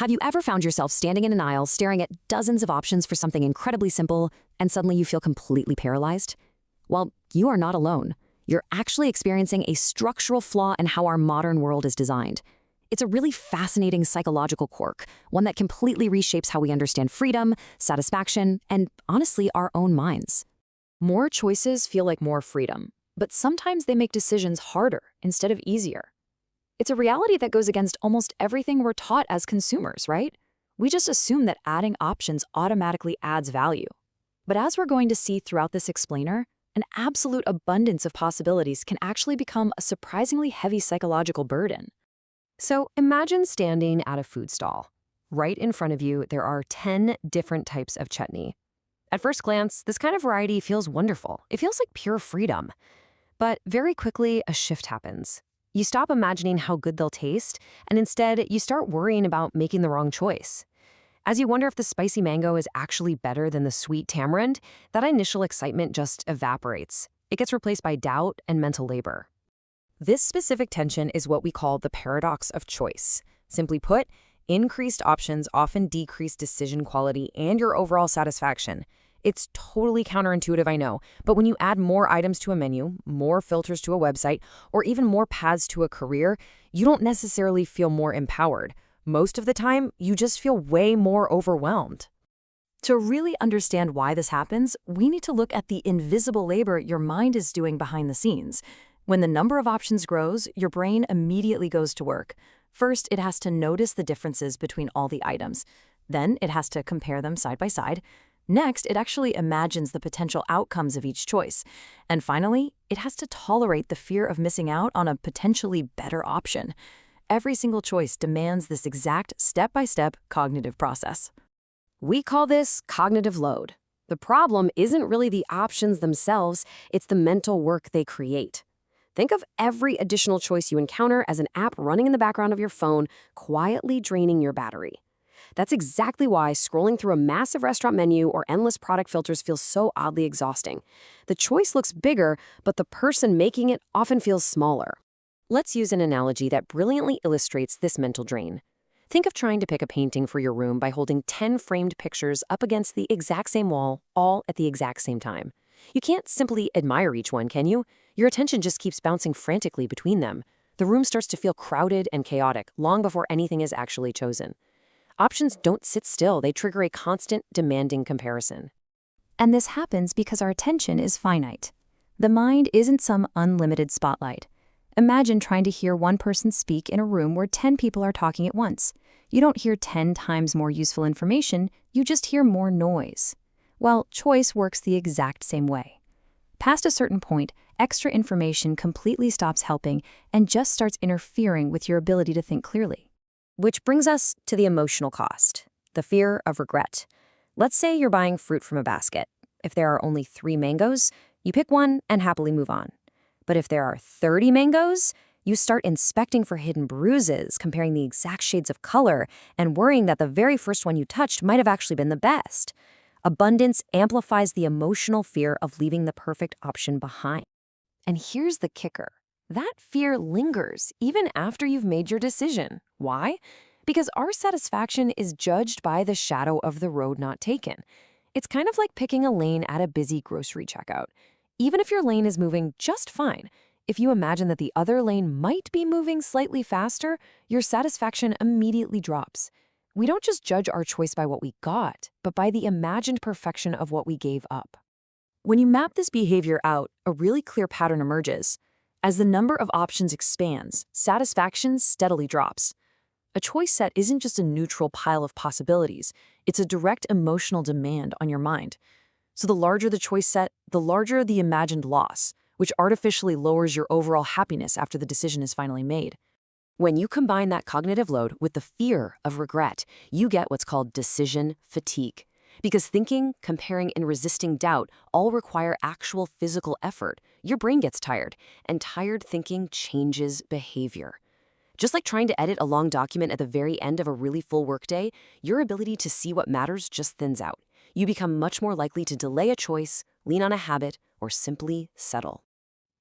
Have you ever found yourself standing in an aisle staring at dozens of options for something incredibly simple, and suddenly you feel completely paralyzed? Well, you are not alone. You're actually experiencing a structural flaw in how our modern world is designed. It's a really fascinating psychological quirk, one that completely reshapes how we understand freedom, satisfaction, and honestly, our own minds. More choices feel like more freedom, but sometimes they make decisions harder instead of easier. It's a reality that goes against almost everything we're taught as consumers, right? We just assume that adding options automatically adds value. But as we're going to see throughout this explainer, an absolute abundance of possibilities can actually become a surprisingly heavy psychological burden. So imagine standing at a food stall. Right in front of you, there are 10 different types of chutney. At first glance, this kind of variety feels wonderful. It feels like pure freedom. But very quickly, a shift happens. You stop imagining how good they'll taste, and instead, you start worrying about making the wrong choice. As you wonder if the spicy mango is actually better than the sweet tamarind, that initial excitement just evaporates. It gets replaced by doubt and mental labor. This specific tension is what we call the paradox of choice. Simply put, increased options often decrease decision quality and your overall satisfaction. It's totally counterintuitive, I know, but when you add more items to a menu, more filters to a website, or even more paths to a career, you don't necessarily feel more empowered. Most of the time, you just feel way more overwhelmed. To really understand why this happens, we need to look at the invisible labor your mind is doing behind the scenes. When the number of options grows, your brain immediately goes to work. First, it has to notice the differences between all the items. Then, it has to compare them side by side. Next, it actually imagines the potential outcomes of each choice. And finally, it has to tolerate the fear of missing out on a potentially better option. Every single choice demands this exact step-by-step cognitive process. We call this cognitive load. The problem isn't really the options themselves, it's the mental work they create. Think of every additional choice you encounter as an app running in the background of your phone, quietly draining your battery. That's exactly why scrolling through a massive restaurant menu or endless product filters feels so oddly exhausting. The choice looks bigger, but the person making it often feels smaller. Let's use an analogy that brilliantly illustrates this mental drain. Think of trying to pick a painting for your room by holding 10 framed pictures up against the exact same wall, all at the exact same time. You can't simply admire each one, can you? Your attention just keeps bouncing frantically between them. The room starts to feel crowded and chaotic long before anything is actually chosen. Options don't sit still, they trigger a constant, demanding comparison. And this happens because our attention is finite. The mind isn't some unlimited spotlight. Imagine trying to hear one person speak in a room where 10 people are talking at once. You don't hear 10 times more useful information, you just hear more noise. Well, choice works the exact same way. Past a certain point, extra information completely stops helping and just starts interfering with your ability to think clearly. Which brings us to the emotional cost, the fear of regret. Let's say you're buying fruit from a basket. If there are only 3 mangoes, you pick one and happily move on. But if there are 30 mangoes, you start inspecting for hidden bruises, comparing the exact shades of color, and worrying that the very first one you touched might have actually been the best. Abundance amplifies the emotional fear of leaving the perfect option behind. And here's the kicker. That fear lingers even after you've made your decision. Why? Because our satisfaction is judged by the shadow of the road not taken. It's kind of like picking a lane at a busy grocery checkout. Even if your lane is moving just fine, if you imagine that the other lane might be moving slightly faster, your satisfaction immediately drops. We don't just judge our choice by what we got, but by the imagined perfection of what we gave up. When you map this behavior out, a really clear pattern emerges. As the number of options expands, satisfaction steadily drops. A choice set isn't just a neutral pile of possibilities, it's a direct emotional demand on your mind. So the larger the choice set, the larger the imagined loss, which artificially lowers your overall happiness after the decision is finally made. When you combine that cognitive load with the fear of regret, you get what's called decision fatigue. Because thinking, comparing, and resisting doubt all require actual physical effort, your brain gets tired, and tired thinking changes behavior. Just like trying to edit a long document at the very end of a really full workday, your ability to see what matters just thins out. You become much more likely to delay a choice, lean on a habit, or simply settle.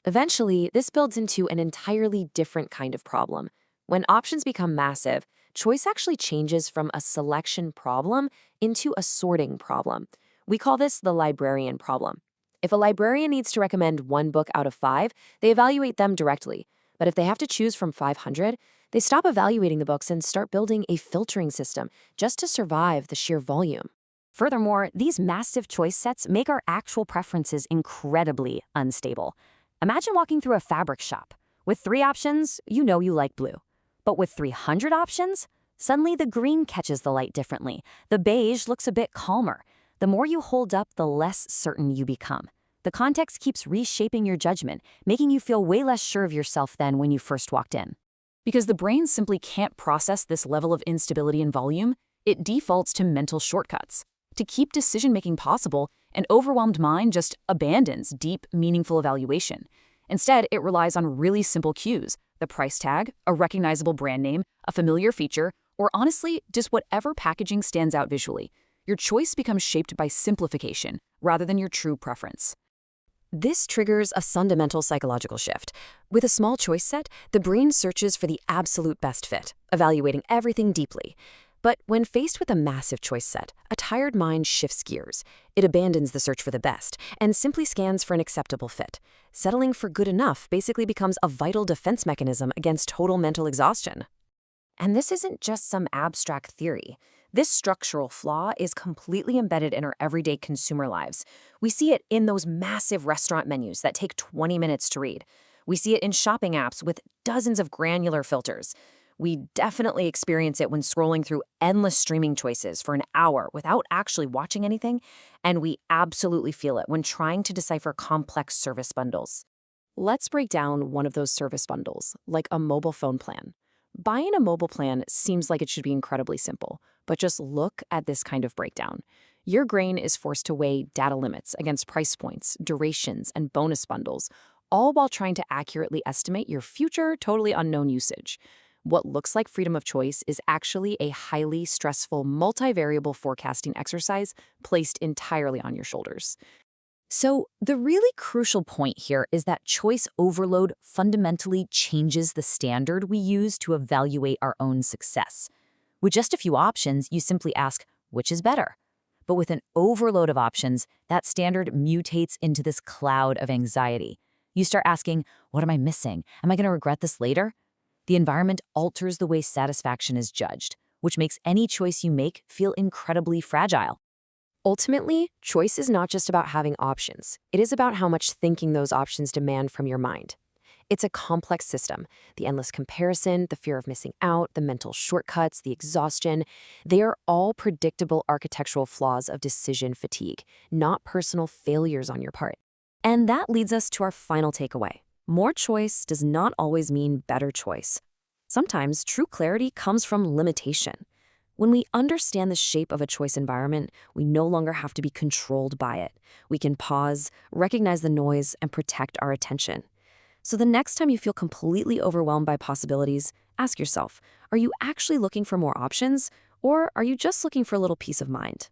Eventually, this builds into an entirely different kind of problem. When options become massive, choice actually changes from a selection problem into a sorting problem. We call this the librarian problem. If a librarian needs to recommend one book out of 5, they evaluate them directly. But if they have to choose from 500, they stop evaluating the books and start building a filtering system just to survive the sheer volume. Furthermore, these massive choice sets make our actual preferences incredibly unstable. Imagine walking through a fabric shop. With 3 options, you know you like blue. But with 300 options, suddenly the green catches the light differently. The beige looks a bit calmer. The more you hold up, the less certain you become. The context keeps reshaping your judgment, making you feel way less sure of yourself than when you first walked in. Because the brain simply can't process this level of instability and volume, it defaults to mental shortcuts. To keep decision-making possible, an overwhelmed mind just abandons deep, meaningful evaluation. Instead, it relies on really simple cues: the price tag, a recognizable brand name, a familiar feature, or honestly, just whatever packaging stands out visually. Your choice becomes shaped by simplification rather than your true preference. This triggers a fundamental psychological shift. With a small choice set, the brain searches for the absolute best fit, evaluating everything deeply. But when faced with a massive choice set, a tired mind shifts gears. It abandons the search for the best and simply scans for an acceptable fit. Settling for good enough basically becomes a vital defense mechanism against total mental exhaustion. And this isn't just some abstract theory. This structural flaw is completely embedded in our everyday consumer lives. We see it in those massive restaurant menus that take 20 minutes to read. We see it in shopping apps with dozens of granular filters. We definitely experience it when scrolling through endless streaming choices for an hour without actually watching anything, and we absolutely feel it when trying to decipher complex service bundles. Let's break down one of those service bundles, like a mobile phone plan. Buying a mobile plan seems like it should be incredibly simple, but just look at this kind of breakdown. Your brain is forced to weigh data limits against price points, durations, and bonus bundles, all while trying to accurately estimate your future, totally unknown usage. What looks like freedom of choice is actually a highly stressful, multivariable forecasting exercise placed entirely on your shoulders. So, the really crucial point here is that choice overload fundamentally changes the standard we use to evaluate our own success. With just a few options, you simply ask, which is better? But with an overload of options, that standard mutates into this cloud of anxiety. You start asking, what am I missing? Am I going to regret this later? The environment alters the way satisfaction is judged, which makes any choice you make feel incredibly fragile. Ultimately, choice is not just about having options. It is about how much thinking those options demand from your mind. It's a complex system. The endless comparison, the fear of missing out, the mental shortcuts, the exhaustion, they are all predictable architectural flaws of decision fatigue, not personal failures on your part. And that leads us to our final takeaway. More choice does not always mean better choice. Sometimes true clarity comes from limitation. When we understand the shape of a choice environment, we no longer have to be controlled by it. We can pause, recognize the noise, and protect our attention. So the next time you feel completely overwhelmed by possibilities, ask yourself, are you actually looking for more options, or are you just looking for a little peace of mind?